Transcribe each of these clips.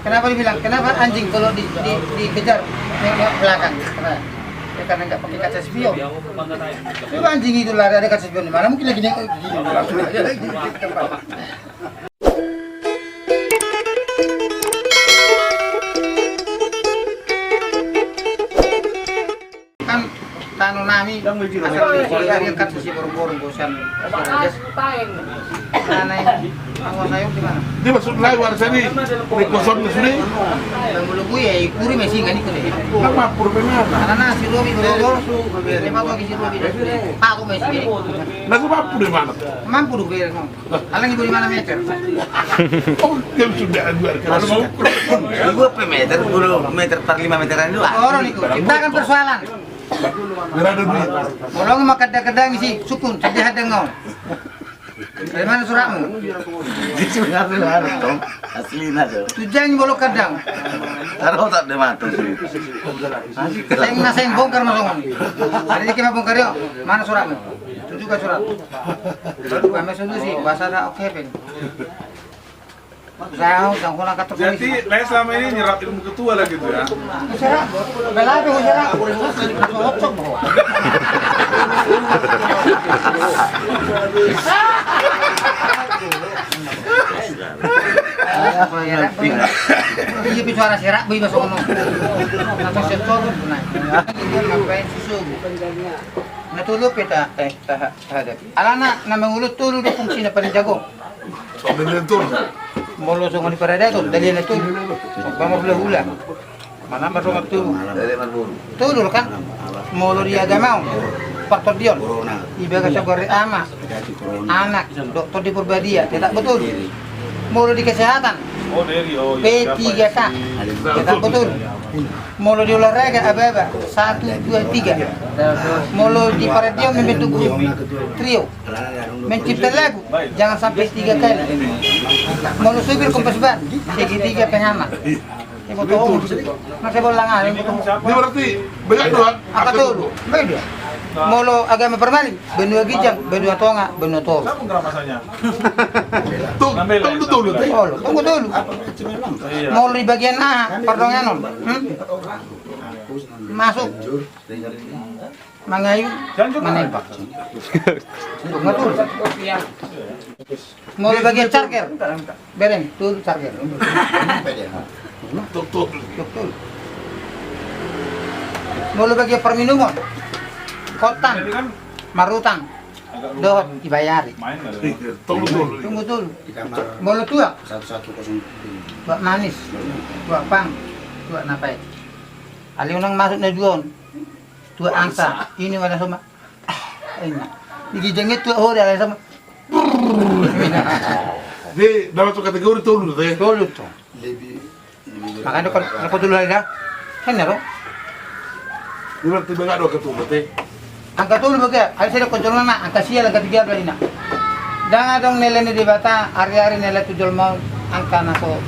Kenapa dibilang? Kenapa anjing kalau dikejar nengok belakang? Karena nggak pakai kaca spion. Coba anjing itu lari ada kaca spion di mana? Mungkin lagi nengok gini. Kan tanu nami asal dari kaca si borong-borong bosan. Aneh, angwa sayur di mana? Dia masuk lagi warga sini, kosong di sini. Bulu gue ya ikuri masih nggak nih kau deh. Kenapa purwenya? Karena si Robi berobor, lima lagi si Robi. Pak aku masih gini. Nasi mampu di mana? Mampu dulu biar kamu. Alang ibu di mana meter? Oh, dia sudah dua. Kalau mau Dua meter, 10 meter per 5 meteran dua. Orang itu ciptakan persoalan. berada di Kalau mau kadang-kadang sih sukun, sedih ada ngau. Dari mana suratmu? Sebenarnya harus dong, aslinya tuh. Tujuan bolok kadang. Taruh tak ada mata sih. Saya bongkar masongan. Hari ini kita bongkar yuk. Mana suratmu? Itu juga surat. Kami sudah sih bahasa ada oke pen. Saya udah kena kata polisi. Jadi, Lea selama ini nyerap ilmu ketua lah gitu ya? Usaha, bela apa usaha? Cocok bro. Iya bicara serak, bui masuk ngomong. Nanti setor pun benar. Ngapain susu? Nah tulu peta hadapi. Alana nama ulut tulu di fungsi paling jago. Soalnya itu. Molo songo di parada tu, dari itu. Bama belah hula. Mana baru waktu tulu kan? Molo dia agama. Faktor Dion. Ibaga sabari ama. Anak dokter di Purbadia, tidak betul. Molo di kesehatan. P3K. Tidak betul. Molo di olahraga apa-apa 1, 2, 3. Molo di Paradion membentuk trio. Mencipta lagu jangan sampai 3 kali. Molo supir kompas ban segitiga pengamat. Ibu tahu masih bolang ah. Ini berarti banyak doang. Apa tuh? Beda. Molo agama permaling, benua gijang, benua tonga, benua tol. Siapa ngeramasanya? Tunggu dulu. Tunggu dulu. Molo di bagian A, pardonganon. Masuk. Mangayu, menembak. Tunggu dulu. Molo bagian charger. Bereng, tuh charger. Tuh. Molo bagian perminuman. Kotan, marutang, dohot dibayari. Tunggu dulu. Molo tua, buat manis, buat pang, buat napai. Ali unang masuk na duon, tua angsa. Ini wala sama. Ini, digijengit tua hori ala sama. Dia dapat kategori tolu tuh ya. Tolu tuh. Makanya kalau dulu ada, kan ya lo. Dia berarti banyak doang ketua berarti. Angka tulu baga, ay sila kontrol na, angka siya lang katigyar na. Danga dong nila ni dibata, ari-ari nila tujol mo angka naso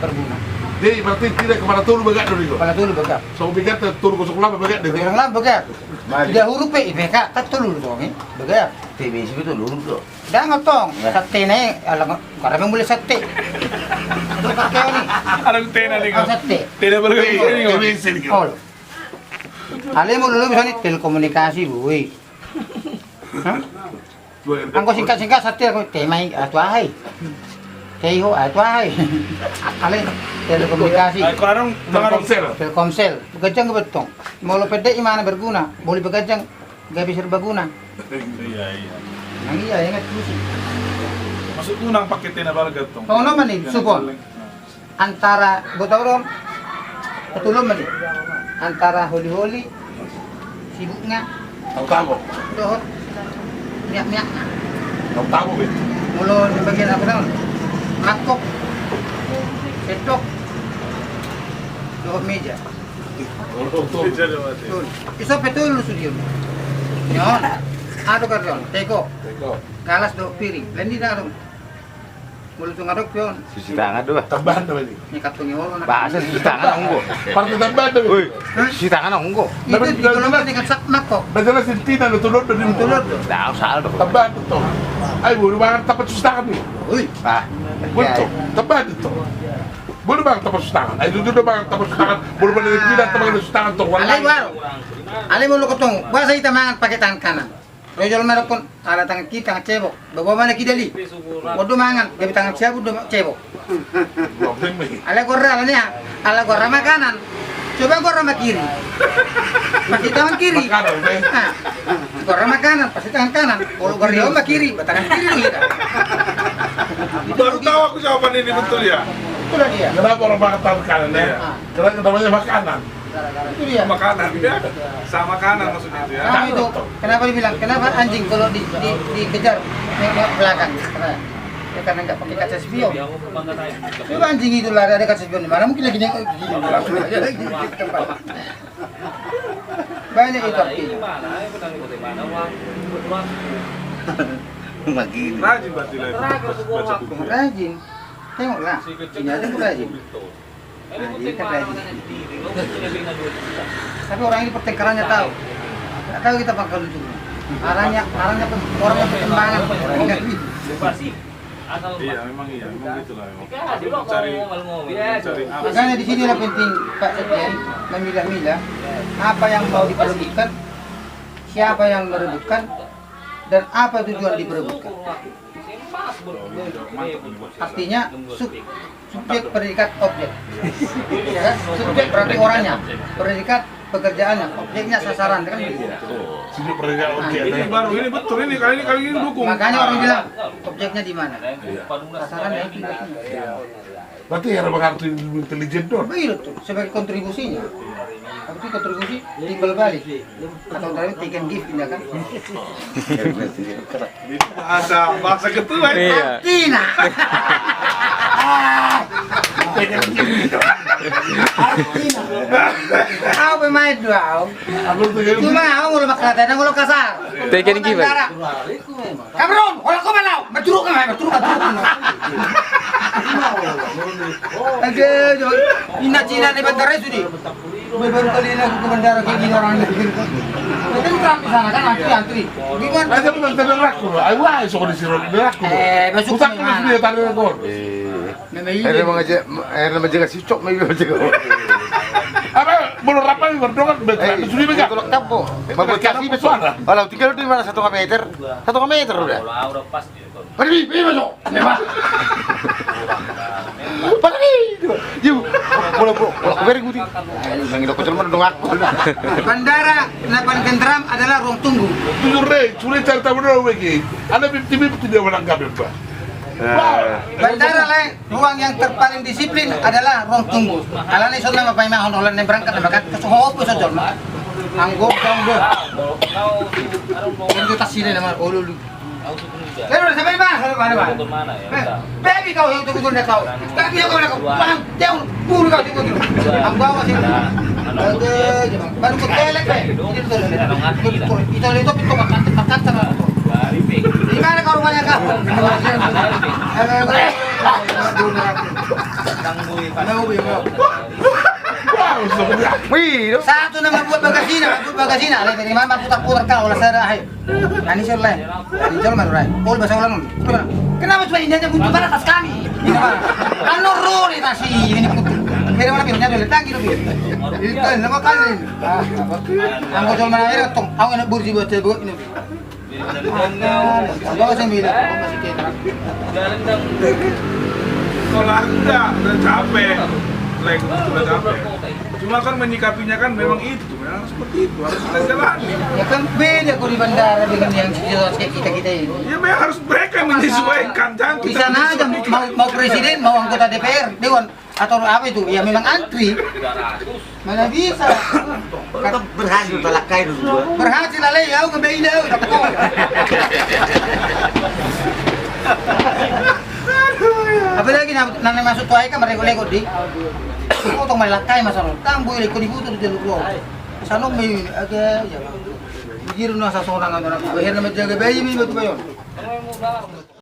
perguna. Dia berarti tidak kepada tolu banyak dulu. Pala tulu baga. So bigat tolu kosong lama banyak deh. Bilang lang baga. Tidak huruf eh, IPK, tak tulu dong eh. Baga. TBC itu lurus tuh. Danga tong, sate na eh, alam karami muli sate. Ito kakeo ni. Anong tena nih? Ang sate. Tena balik ini. All. Alam mo lulu misalnya telekomunikasi buwi. Ang ko singkat-singkat sate ako temay atwahay. Kayo atwahay. Alam telekomunikasi. Kalau Telkomsel. Begadang ke betong. Mau lo pede mana berguna? Boleh begadang gak bisa berguna. Iya. Ang iya ingat terus. Maksud unang pakai tena balik gatong. Kung naman nih, supon. Antara botol ketulong man antara holi-holi sibuk nga Tahu. dohot miak-miak na Tahu bet. mulo di bagian apa naman mangkok setok dohot meja tul iso petul studio nyon ado karton teko galas do piring lendi na dong mulo tungadok yon Cuci tangan doh. Tambahan tuh ini. nyekat pengiwolo na Bahasa cuci tangan onggo. Partai tambahan tuh. Woi, cuci tangan onggo. itu digolongkan dengan sak mangkok Bagaimana sentina lu tulur dari tulur Dah usah doh. Tambahan tuh. Ay, buru banget dapat cuci tangan nih. uy Ah, Betul. Tambahan itu. Boleh bang tepuk tangan. Itu udah bang tepuk tangan. Boleh balik tidak tepuk tangan tuh. Alay baru. Alay mo lokotong. Basa ita mangan pakai tangan kanan. Rojol merekon ala tangan kiri tangan cebok. Bawa mana kidali. Bodo mangan gabi tangan cebok do cebok. Alay gorra alanya. Ala gorra makanan. Coba gorra sama kiri. Pakai tangan kiri. Nah, gorra makanan pasti tangan kanan. Kalau gorra sama kiri, tangan kiri dulu kita. Baru tahu aku jawaban ini betul ya. Itulah dia. Kenapa orang makan tangan kanan ya? Karena namanya makanan. Itu dia. Makanan ya. Sama kanan maksudnya itu ya. Nah, itu kenapa dibilang? Kenapa anjing kalau dikejar nengok belakang? Karena nggak pakai kaca spion. Coba anjing itu lari ada kaca spion di mana? Mungkin lagi nengok gini. Banyak itu artinya. Begini. Rajin berarti lah itu. Baca buku. Rajin. Tengoklah. Ini aja tuh rajin. Rajin kan rajin. Tapi orang ini pertengkarannya tahu. Nggak tahu kita bakal lucu. Arahnya orangnya perkembangan. Iya, memang gitu lah. Mencari apa? Makanya di sini lah penting Pak Sekjen memilah-milah apa yang mau diperebutkan, siapa yang merebutkan, dan apa tujuan diperebutkan. Artinya subjek predikat objek. Ya kan? Subjek berarti orangnya, predikat pekerjaannya, objeknya sasaran kan gitu. Sini pernah oke. Ini baru ini betul ini kali ini dukung. Makanya orang bilang objeknya di mana? Sasarannya itu. Berarti yang berarti intelijen dong. Begitu tuh sebagai kontribusinya. Tapi itu kontribusi timbal balik atau dari take and give ya kan? Bahasa ketua itu. Tina. Aku pemain dua. Cuma aku ngulur makatan, ngulur kasar. Take and give. Kabron, kalau kau malau, berturuk kan, berturuk. Aduh, ina Cina di bandara itu di. Baru kali ini aku ke bandara kayak gini orang ini. Kan Trump di sana kan antri. Gimana? Aja betul betul aku. Ayo ayo sok di sini aku. Masuk Usah terus dia tadi aku. Akhirnya menjaga si cok mai menjaga. Apa belum apa berdongan betul. Sudah betul. Kalau kamu bagasi betul. Kalau tinggal di mana 1 meter? 1 meter udah. Pergi masuk. Pergi. Yuk. Kalau beri guti. Yang itu kecil mana dong aku. Bandara Lapan Gentram adalah ruang tunggu. Jujur deh, sulit cari tahu dulu lagi. Ada tim tidak menangkap apa. Bandara lain ruang yang terpaling disiplin adalah ruang tunggu. Alane sudah mapai mahon olan yang berangkat berangkat ke Sohopo saja. Anggap dong deh. Itu tas sini nama olulu. Lalu sampai mana? Baby kau yang tunggu dia kau. Tapi aku nak paham. Dia buru kau tunggu dulu. Aku bawa sini. Baru ke telek itu pintu makan sama. Di mana kau rumahnya kau? Wih, Satu nama buat bagasina, lagi dari mana putar-putar kau lah saya dah. Ani sudah, ini jual mana rai? Kau bahasa ulang. Kenapa cuma ini aja butuh pada tas kami? Ini mana? Anu roli nasi ini butuh. Kira mana pilihnya dulu tangki lebih. Itu nama kali. Anggo jual mana air tong? Aku nak burji buat cebok ini. Bawa sembilan. Kalau aku udah capek. Like sudah capek. Cuma kan menyikapinya kan memang seperti itu harus kita jalani. Ya kan beda kau di bandara dengan yang kayak kita ini. Ya memang harus mereka menyesuaikan jangan Di kita sana aja mau presiden, mau anggota DPR, dewan atau apa itu, ya memang antri. Mana bisa? Kata berhasil tolak kain dulu. Berhasil lah ya, aku ngebayin dah, dapat kau. Apalagi nanti masuk tuai kan mereka di. Kau tong malakai masalah. Tambu ini kau dibutuh di jalur kau. Sana may agak ya. Bigiro na sa sonang ano na. Bahir na medyo gabi, may bato ba yun?